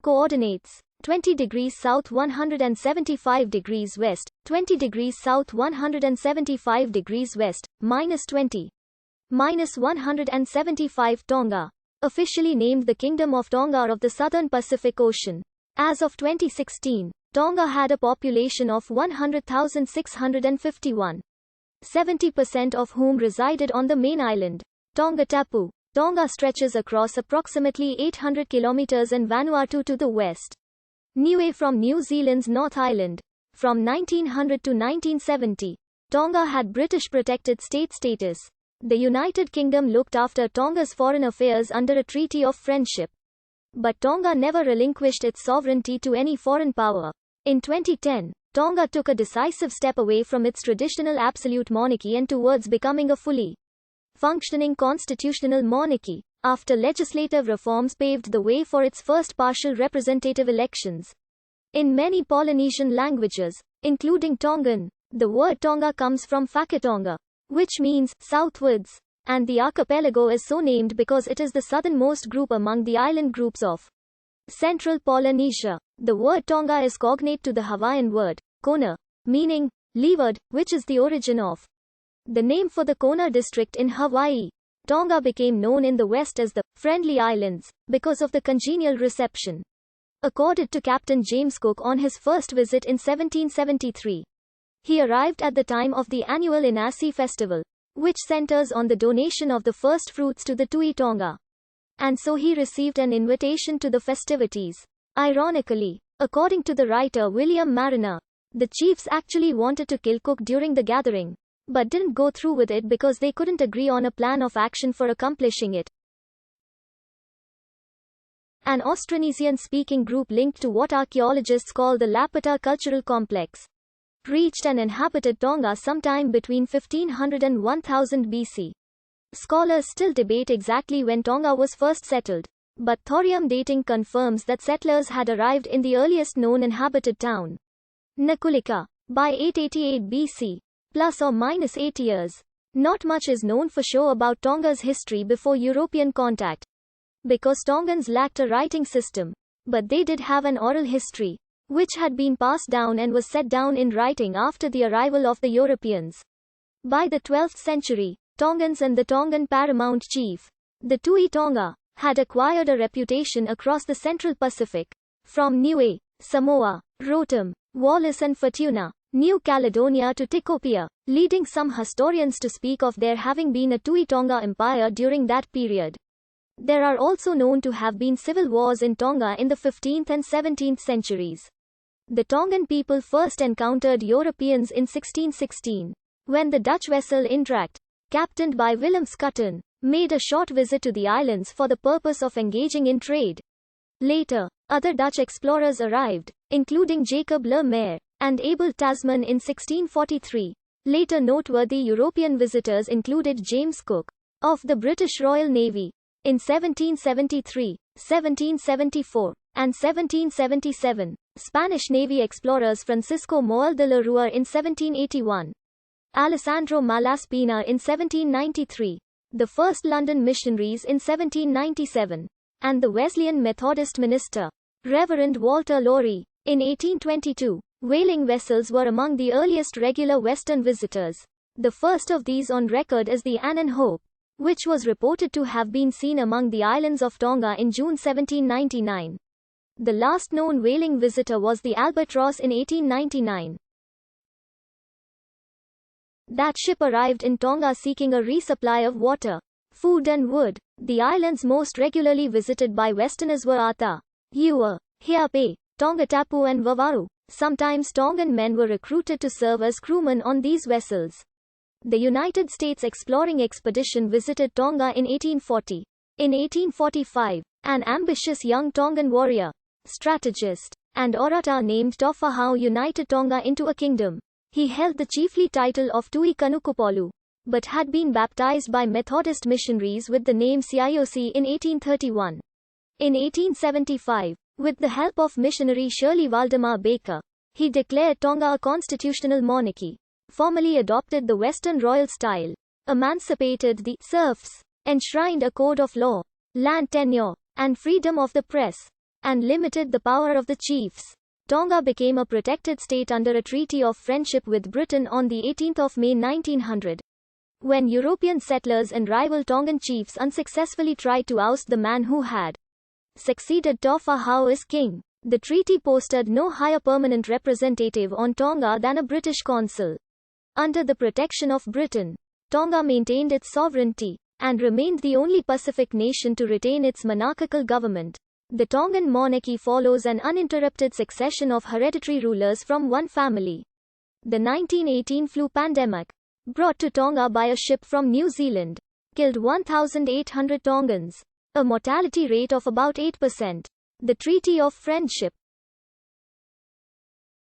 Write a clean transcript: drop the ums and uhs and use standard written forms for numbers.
Coordinates: 20 degrees south 175 degrees west, 20 degrees south 175 degrees west, -20. -175 Tonga. Officially named the Kingdom of Tonga of the Southern Pacific Ocean. As of 2016, Tonga had a population of 100,651. 70% of whom resided on the main island, Tongatapu. Tonga stretches across approximately 800 kilometers and Vanuatu to the west. Niue from New Zealand's North Island. From 1900 to 1970, Tonga had British protected state status. The United Kingdom looked after Tonga's foreign affairs under a treaty of friendship. But Tonga never relinquished its sovereignty to any foreign power. In 2010, Tonga took a decisive step away from its traditional absolute monarchy and towards becoming a fully functioning constitutional monarchy, after legislative reforms paved the way for its first partial representative elections. In many Polynesian languages, including Tongan, the word Tonga comes from Whakatonga, which means southwards, and the archipelago is so named because it is the southernmost group among the island groups of Central Polynesia. The word Tonga is cognate to the Hawaiian word, Kona, meaning leeward, which is the origin of the name for the Kona district in Hawaii. Tonga became known in the West as the Friendly Islands because of the congenial reception accorded to Captain James Cook on his first visit in 1773. He arrived at the time of the annual Inasi festival, which centers on the donation of the first fruits to the Tui Tonga. And so he received an invitation to the festivities. Ironically, according to the writer William Mariner, the chiefs actually wanted to kill Cook during the gathering, but didn't go through with it because they couldn't agree on a plan of action for accomplishing it. An Austronesian-speaking group linked to what archaeologists call the Lapita Cultural Complex reached and inhabited Tonga sometime between 1500 and 1000 BC. Scholars still debate exactly when Tonga was first settled, but thorium dating confirms that settlers had arrived in the earliest known inhabited town, Nakulika, by 888 BC, plus or minus 8 years. Not much is known for sure about Tonga's history before European contact, because Tongans lacked a writing system, but they did have an oral history, which had been passed down and was set down in writing after the arrival of the Europeans. By the 12th century, Tongans and the Tongan paramount chief, the Tui Tonga, had acquired a reputation across the Central Pacific, from Niue, Samoa, Rotem, Wallis and Futuna, New Caledonia to Tikopia, leading some historians to speak of there having been a Tui Tonga empire during that period. There are also known to have been civil wars in Tonga in the 15th and 17th centuries. The Tongan people first encountered Europeans in 1616, when the Dutch vessel Indracht, captained by Willem Schutten, made a short visit to the islands for the purpose of engaging in trade. Later, other Dutch explorers arrived, including Jacob Le Maire and Abel Tasman in 1643. Later noteworthy European visitors included James Cook, of the British Royal Navy, in 1773, 1774, and 1777. Spanish Navy explorers Francisco Moal de la Rua in 1781. Alessandro Malaspina in 1793. The first London missionaries in 1797. And the Wesleyan Methodist minister, Reverend Walter Lowry, in 1822. Whaling vessels were among the earliest regular Western visitors. The first of these on record is the Ann and Hope, which was reported to have been seen among the islands of Tonga in June 1799. The last known whaling visitor was the Albatross in 1899. That ship arrived in Tonga seeking a resupply of water, food and wood. The islands most regularly visited by Westerners were Ata, Eua, Hiape, Tongatapu and Vavaru. Sometimes Tongan men were recruited to serve as crewmen on these vessels. The United States exploring expedition visited Tonga in 1840. In 1845, an ambitious young Tongan warrior, strategist, and orator named Tofahau united Tonga into a kingdom. He held the chiefly title of Tui Kanukupolu, but had been baptized by Methodist missionaries with the name Siayosi in 1831. In 1875, with the help of missionary Shirley Waldemar Baker, he declared Tonga a constitutional monarchy, formally adopted the Western royal style, emancipated the serfs, enshrined a code of law, land tenure, and freedom of the press, and limited the power of the chiefs. Tonga became a protected state under a treaty of friendship with Britain on the 18th of May 1900. When European settlers and rival Tongan chiefs unsuccessfully tried to oust the man who had succeeded Tofa Hau as king, the treaty posted no higher permanent representative on Tonga than a British consul. Under the protection of Britain, Tonga maintained its sovereignty, and remained the only Pacific nation to retain its monarchical government. The Tongan monarchy follows an uninterrupted succession of hereditary rulers from one family. The 1918 flu pandemic, brought to Tonga by a ship from New Zealand, killed 1,800 Tongans, a mortality rate of about 8%. The Treaty of Friendship,